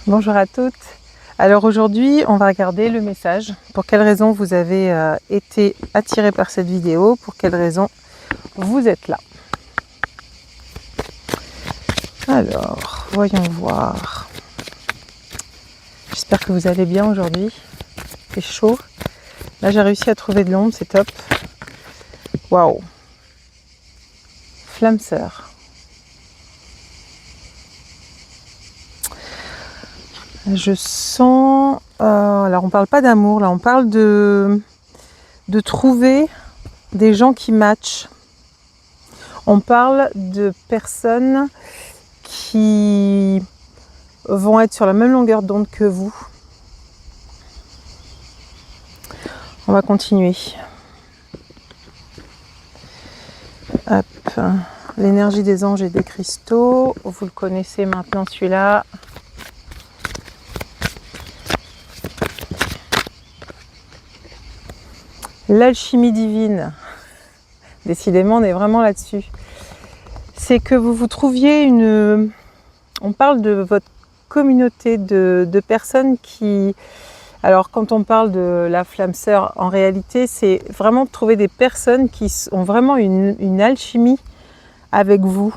Bonjour à toutes. Alors aujourd'hui, on va regarder le message. Pour quelles raisons vous avez été attiré par cette vidéo, pour quelles raisons vous êtes là. Alors, voyons voir. J'espère que vous allez bien aujourd'hui. C'est chaud. Là, j'ai réussi à trouver de l'ombre, c'est top. Waouh. Flamme sœur. Je sens... alors, on parle pas d'amour, là, on parle de trouver des gens qui matchent. On parle de personnes qui vont être sur la même longueur d'onde que vous. On va continuer. Hop. L'énergie des anges et des cristaux. Vous le connaissez maintenant, celui-là. L'alchimie divine. Décidément, on est vraiment là-dessus. C'est que vous vous trouviez une... On parle de votre communauté de personnes qui... Alors, quand on parle de la flamme sœur, en réalité, c'est vraiment trouver des personnes qui ont vraiment une alchimie avec vous.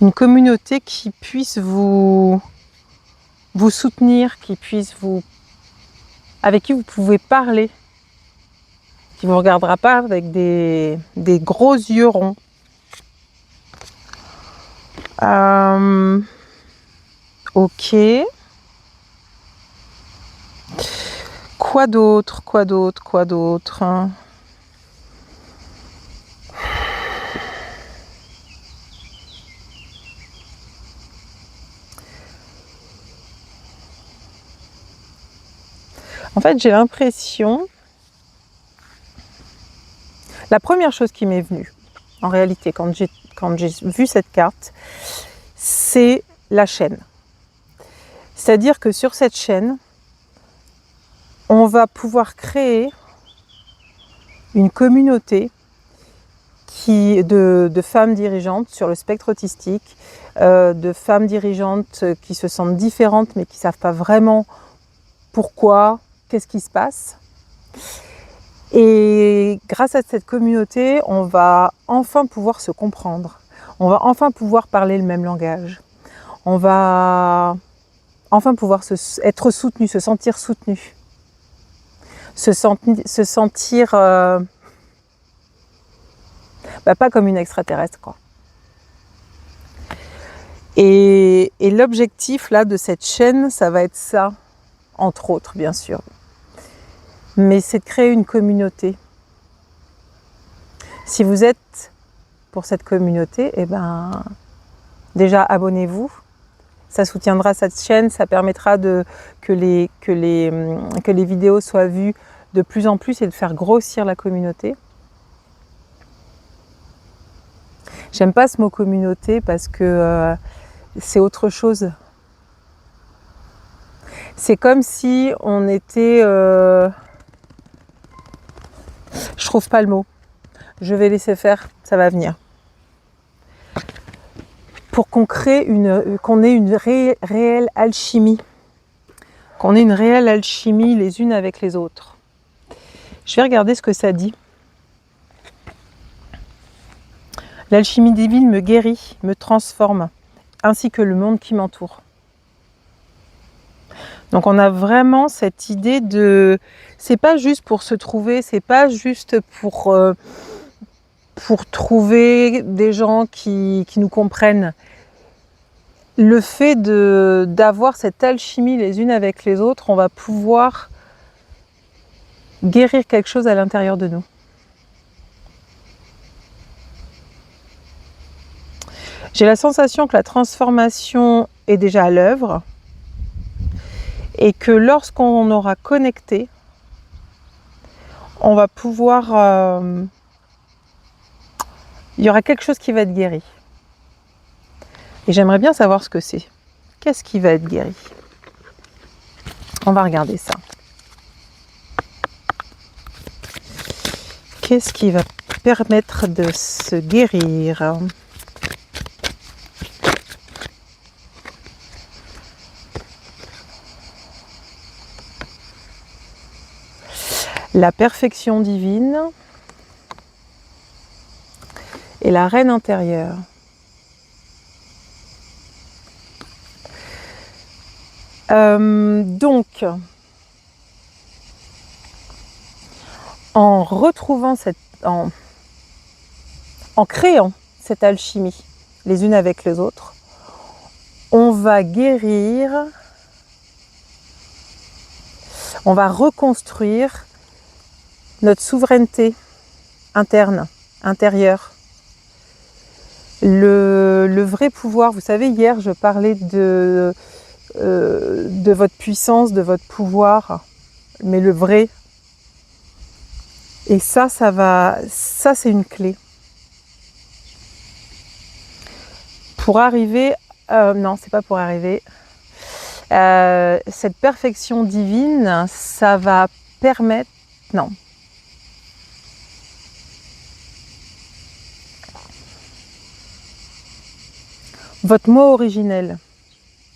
Une communauté qui puisse vous soutenir, qui puisse avec qui vous pouvez parler, qui ne vous regardera pas avec des gros yeux ronds. Ok. Quoi d'autre? En fait, j'ai l'impression... La première chose qui m'est venue, en réalité, quand j'ai vu cette carte, c'est la chaîne. C'est-à-dire que sur cette chaîne, on va pouvoir créer une communauté de femmes dirigeantes sur le spectre autistique, de femmes dirigeantes qui se sentent différentes mais qui ne savent pas vraiment pourquoi, qu'est-ce qui se passe. Et grâce à cette communauté, on va enfin pouvoir se comprendre. On va enfin pouvoir parler le même langage. On va enfin pouvoir être soutenu, se sentir soutenu. Se sentir pas comme une extraterrestre, quoi. Et l'objectif là de cette chaîne, ça va être ça, entre autres, bien sûr. Mais c'est de créer une communauté. Si vous êtes pour cette communauté, eh ben, déjà abonnez-vous. Ça soutiendra cette chaîne, ça permettra que les vidéos soient vues de plus en plus et de faire grossir la communauté. J'aime pas ce mot communauté parce que c'est autre chose. C'est comme si on était... Je trouve pas le mot. Je vais laisser faire, ça va venir. Pour qu'on crée qu'on ait une réelle alchimie. Qu'on ait une réelle alchimie les unes avec les autres. Je vais regarder ce que ça dit. L'alchimie divine me guérit, me transforme, ainsi que le monde qui m'entoure. Donc on a vraiment cette idée de... C'est pas juste pour se trouver, c'est pas juste pour trouver des gens qui nous comprennent. Le fait d'avoir cette alchimie les unes avec les autres, on va pouvoir guérir quelque chose à l'intérieur de nous. J'ai la sensation que la transformation est déjà à l'œuvre et que lorsqu'on aura connecté, on va pouvoir... il y aura quelque chose qui va être guéri. Et j'aimerais bien savoir ce que c'est. Qu'est-ce qui va être guéri? On va regarder ça. Qu'est-ce qui va permettre de se guérir? la perfection divine et la reine intérieure. Donc, en retrouvant en créant cette alchimie les unes avec les autres, on va guérir, on va reconstruire notre souveraineté interne, intérieure. Le vrai pouvoir, vous savez, hier je parlais de votre puissance, de votre pouvoir, mais le vrai. Et ça c'est une clé. Pour arriver, non, c'est pas pour arriver. Cette perfection divine, ça va permettre, non. Votre mot originel,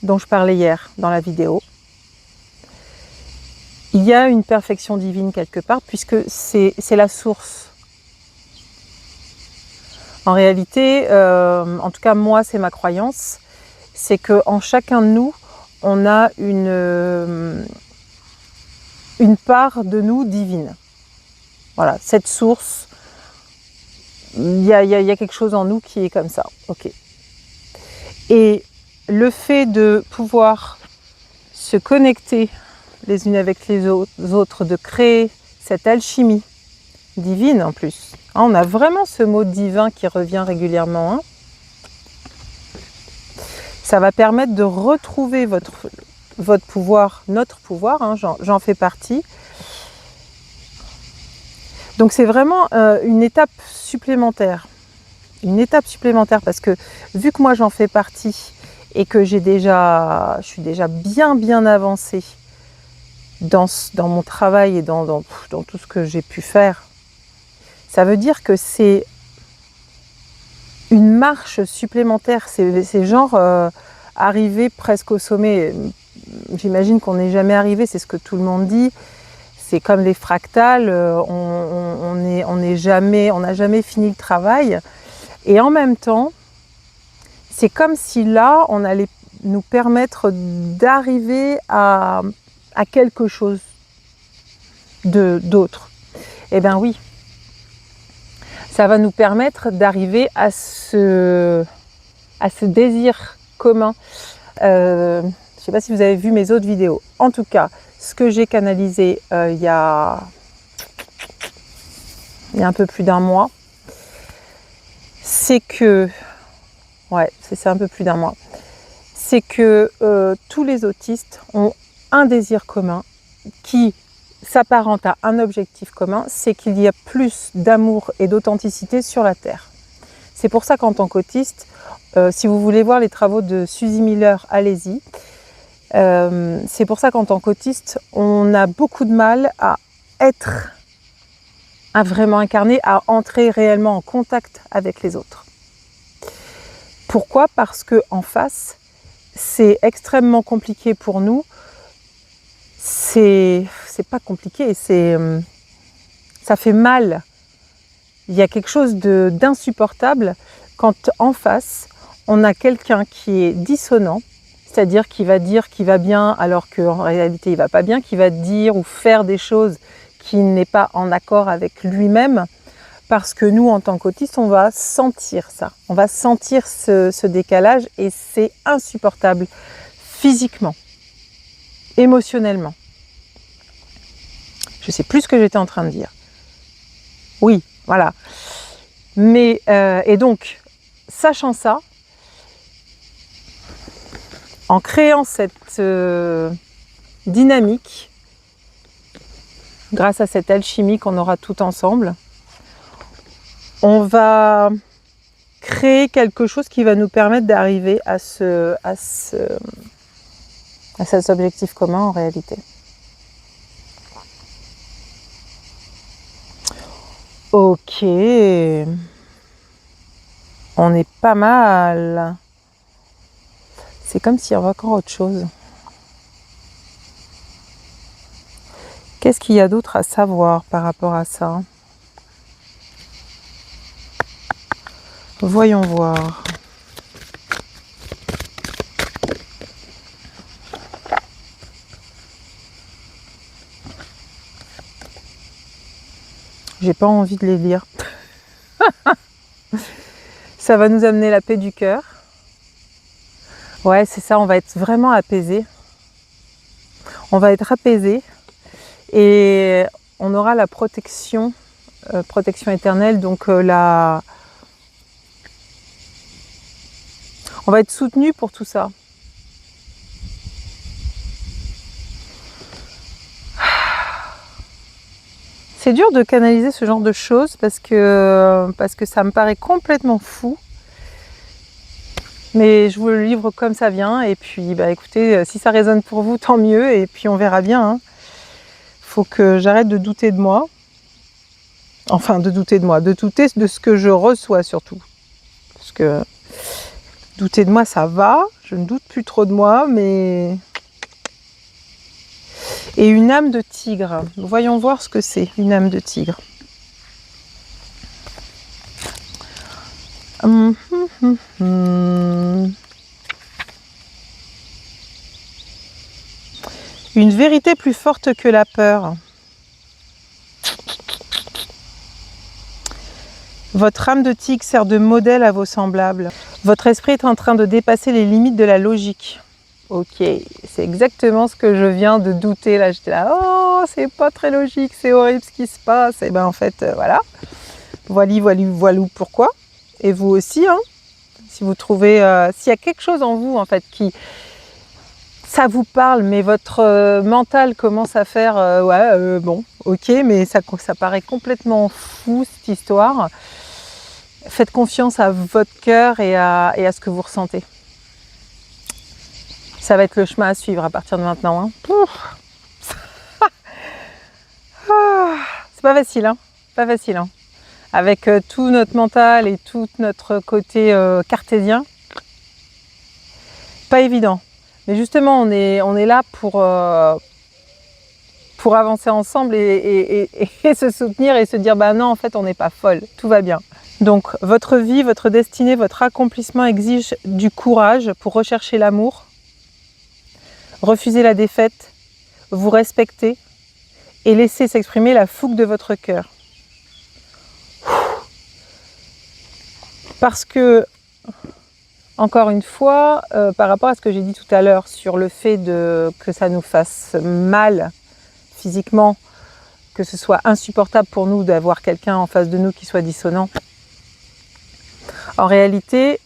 dont je parlais hier dans la vidéo, il y a une perfection divine quelque part, puisque c'est la source. En réalité, en tout cas moi c'est ma croyance, c'est qu'en chacun de nous, on a une part de nous divine. Voilà, cette source, il y a quelque chose en nous qui est comme ça. Ok. Et le fait de pouvoir se connecter les unes avec les autres, de créer cette alchimie divine en plus. On a vraiment ce mot divin qui revient régulièrement. Hein. Ça va permettre de retrouver votre pouvoir, notre pouvoir, hein, j'en fais partie. Donc c'est vraiment une étape supplémentaire. Une étape supplémentaire parce que vu que moi j'en fais partie et que je suis déjà bien avancée dans mon travail et dans tout ce que j'ai pu faire, ça veut dire que c'est une marche supplémentaire. C'est genre arriver presque au sommet. J'imagine qu'on n'est jamais arrivé, c'est ce que tout le monde dit. C'est comme les fractales, on n'a jamais fini le travail. Et en même temps, c'est comme si là, on allait nous permettre d'arriver à quelque chose d'autre. Eh bien oui, ça va nous permettre d'arriver à ce désir commun. Je ne sais pas si vous avez vu mes autres vidéos. En tout cas, ce que j'ai canalisé il y a un peu plus d'un mois, c'est que, ouais, c'est un peu plus d'un mois, c'est que tous les autistes ont un désir commun qui s'apparente à un objectif commun, c'est qu'il y a plus d'amour et d'authenticité sur la Terre. C'est pour ça qu'en tant qu'autiste, si vous voulez voir les travaux de Suzy Miller, allez-y. C'est pour ça qu'en tant qu'autiste, on a beaucoup de mal à être vraiment incarné, à entrer réellement en contact avec les autres. Pourquoi ? Parce qu'en face, c'est extrêmement compliqué pour nous. C'est pas compliqué, ça fait mal. Il y a quelque chose d'insupportable quand en face, on a quelqu'un qui est dissonant, c'est-à-dire qui va dire qu'il va bien alors qu'en réalité il ne va pas bien, qui va dire ou faire des choses qui n'est pas en accord avec lui-même, parce que nous, en tant qu'autistes, on va sentir ça. On va sentir ce décalage et c'est insupportable physiquement, émotionnellement. Je ne sais plus ce que j'étais en train de dire. Oui, voilà. Mais, et donc, sachant ça, en créant cette dynamique, grâce à cette alchimie qu'on aura tout ensemble, on va créer quelque chose qui va nous permettre d'arriver à cet objectif commun en réalité. Ok, on est pas mal. C'est comme s'il y avait encore autre chose. Qu'est-ce qu'il y a d'autre à savoir par rapport à ça? Voyons voir. J'ai pas envie de les lire. Ça va nous amener la paix du cœur. Ouais, c'est ça, on va être vraiment apaisé. On va être apaisé et on aura la protection éternelle, donc on va être soutenu pour tout ça. C'est dur de canaliser ce genre de choses parce que ça me paraît complètement fou. Mais je vous le livre comme ça vient et puis bah écoutez, si ça résonne pour vous, tant mieux et puis on verra bien. Hein. Faut que j'arrête de douter de moi. Enfin, de douter de moi, de douter de ce que je reçois surtout. Parce que douter de moi, ça va, je ne doute plus trop de moi, mais... Et une âme de tigre. Voyons voir ce que c'est, une âme de tigre. Une vérité plus forte que la peur. Votre âme de tigre sert de modèle à vos semblables. Votre esprit est en train de dépasser les limites de la logique. Ok, c'est exactement ce que je viens de douter. Là, j'étais là, oh, c'est pas très logique, c'est horrible ce qui se passe. Et ben en fait, voilà. Voilà pourquoi. Et vous aussi, hein. Si vous trouvez, s'il y a quelque chose en vous, en fait, qui... ça vous parle, mais votre mental commence à faire, bon, ok, mais ça paraît complètement fou, cette histoire. Faites confiance à votre cœur et à ce que vous ressentez. Ça va être le chemin à suivre à partir de maintenant. Hein. C'est pas facile, hein. Pas facile. Hein. Avec tout notre mental et tout notre côté cartésien, pas évident. Mais justement, on est là pour avancer ensemble et se soutenir et se dire bah non, en fait, on n'est pas folle, tout va bien. Donc, votre vie, votre destinée, votre accomplissement exige du courage pour rechercher l'amour, refuser la défaite, vous respecter et laisser s'exprimer la fougue de votre cœur. Parce que, encore une fois, par rapport à ce que j'ai dit tout à l'heure sur le fait que ça nous fasse mal physiquement, que ce soit insupportable pour nous d'avoir quelqu'un en face de nous qui soit dissonant, en réalité,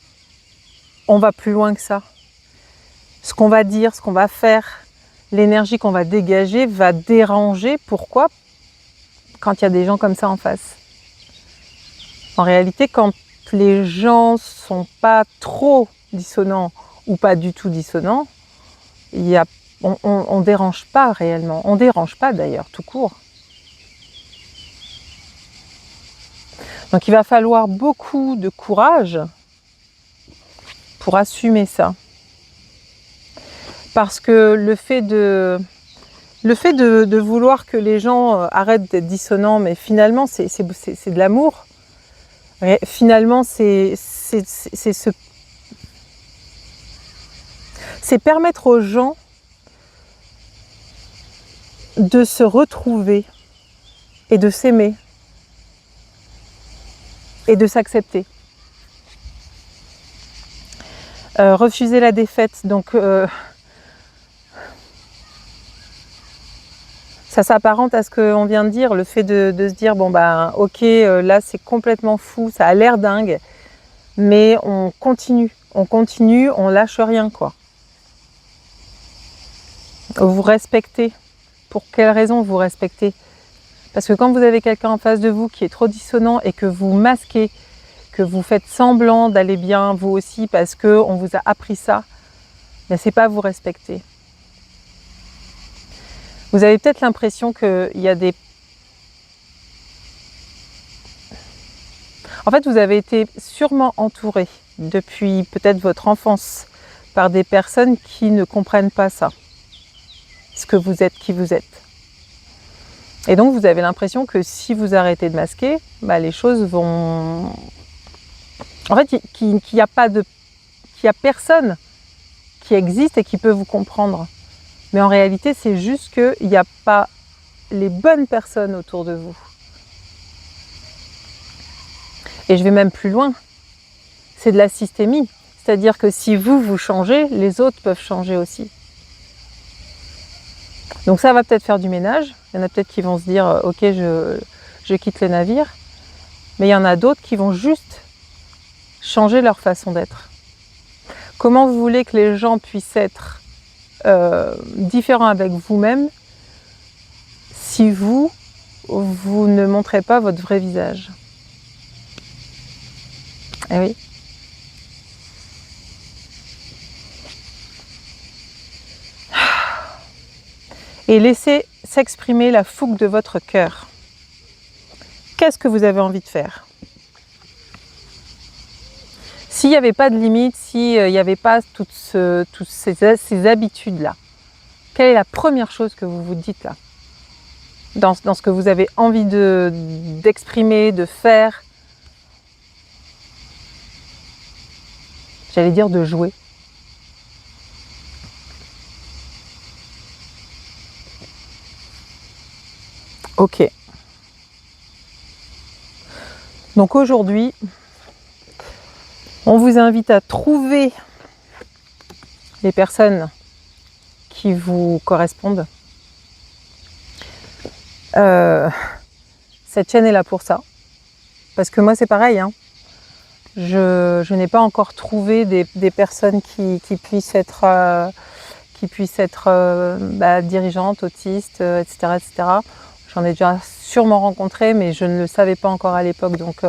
on va plus loin que ça. Ce qu'on va dire, ce qu'on va faire, l'énergie qu'on va dégager va déranger. Pourquoi? Quand il y a des gens comme ça en face. En réalité, quand les gens sont pas trop dissonants ou pas du tout dissonants, on dérange pas réellement. On dérange pas d'ailleurs, tout court. Donc il va falloir beaucoup de courage pour assumer ça. Parce que le fait de vouloir que les gens arrêtent d'être dissonants, mais finalement c'est de l'amour. Finalement c'est permettre aux gens de se retrouver et de s'aimer et de s'accepter. Refuser la défaite, donc ça s'apparente à ce qu'on vient de dire, le fait de se dire bon bah ok, là c'est complètement fou, ça a l'air dingue, mais on continue, on lâche rien quoi. Vous respectez. Pour quelle raison vous respectez? Parce que quand vous avez quelqu'un en face de vous qui est trop dissonant et que vous masquez, que vous faites semblant d'aller bien vous aussi parce qu'on vous a appris ça, mais c'est pas vous respecter. Vous avez peut-être l'impression qu'il y a des... En fait, vous avez été sûrement entouré depuis peut-être votre enfance par des personnes qui ne comprennent pas ça, ce que vous êtes, qui vous êtes. Et donc vous avez l'impression que si vous arrêtez de masquer, bah, les choses vont... En fait, qu'il n'y a pas de... qu'il n'y a personne qui existe et qui peut vous comprendre. Mais en réalité, c'est juste qu'il n'y a pas les bonnes personnes autour de vous. Et je vais même plus loin. C'est de la systémie. C'est-à-dire que si vous changez, les autres peuvent changer aussi. Donc ça va peut-être faire du ménage. Il y en a peut-être qui vont se dire « Ok, je quitte le navire ». Mais il y en a d'autres qui vont juste changer leur façon d'être. Comment vous voulez que les gens puissent être différents avec vous-même si vous ne montrez pas votre vrai visage? Eh oui. Et laissez s'exprimer la fougue de votre cœur. Qu'est-ce que vous avez envie de faire? S'il n'y avait pas de limite, s'il n'y avait pas toutes ces habitudes-là, quelle est la première chose que vous vous dites là? Dans ce que vous avez envie d'exprimer, de faire? J'allais dire de jouer. Ok. Donc aujourd'hui, on vous invite à trouver les personnes qui vous correspondent. Cette chaîne est là pour ça. Parce que moi c'est pareil, hein. Je n'ai pas encore trouvé des personnes qui puissent être, dirigeantes, autistes, etc., etc. J'en ai déjà sûrement rencontré, mais je ne le savais pas encore à l'époque. Donc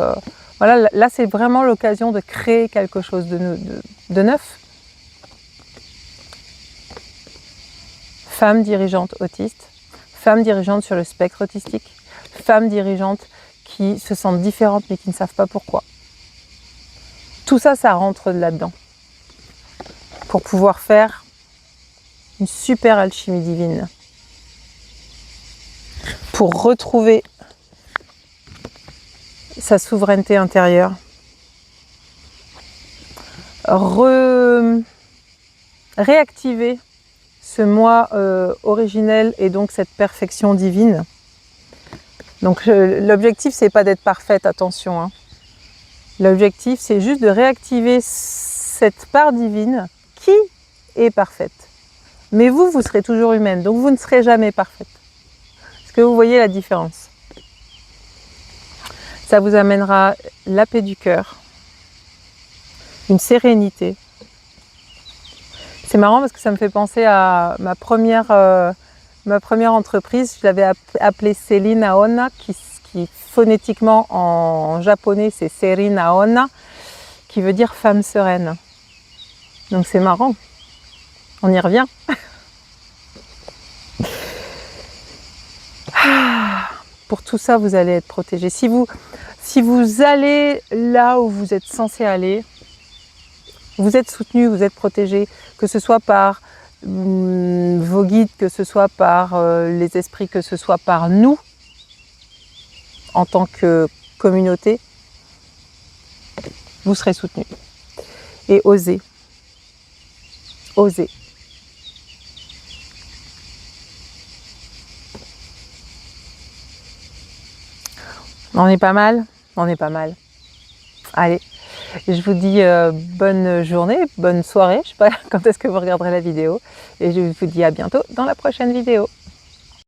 voilà, là c'est vraiment l'occasion de créer quelque chose de neuf. Femmes dirigeantes autistes, femmes dirigeantes sur le spectre autistique, femmes dirigeantes qui se sentent différentes mais qui ne savent pas pourquoi. Tout ça, ça rentre là-dedans pour pouvoir faire une super alchimie divine, pour retrouver sa souveraineté intérieure, réactiver ce moi originel et donc cette perfection divine. Donc l'objectif, c'est pas d'être parfaite, attention, hein. L'objectif, c'est juste de réactiver cette part divine qui est parfaite. Mais vous serez toujours humaine, donc vous ne serez jamais parfaite. Est-ce que vous voyez la différence? Ça vous amènera la paix du cœur, une sérénité. C'est marrant parce que ça me fait penser à ma première entreprise. Je l'avais appelée Selina Onna, qui phonétiquement en japonais c'est Serina Onna, qui veut dire femme sereine. Donc c'est marrant, on y revient. Pour tout ça, vous allez être protégé. Si vous allez là où vous êtes censé aller, vous êtes soutenu, vous êtes protégé, que ce soit par vos guides, que ce soit par les esprits, que ce soit par nous, en tant que communauté, vous serez soutenu. Et osez. Osez. On est pas mal? On est pas mal. Allez, je vous dis bonne journée, bonne soirée. Je ne sais pas quand est-ce que vous regarderez la vidéo. Et je vous dis à bientôt dans la prochaine vidéo.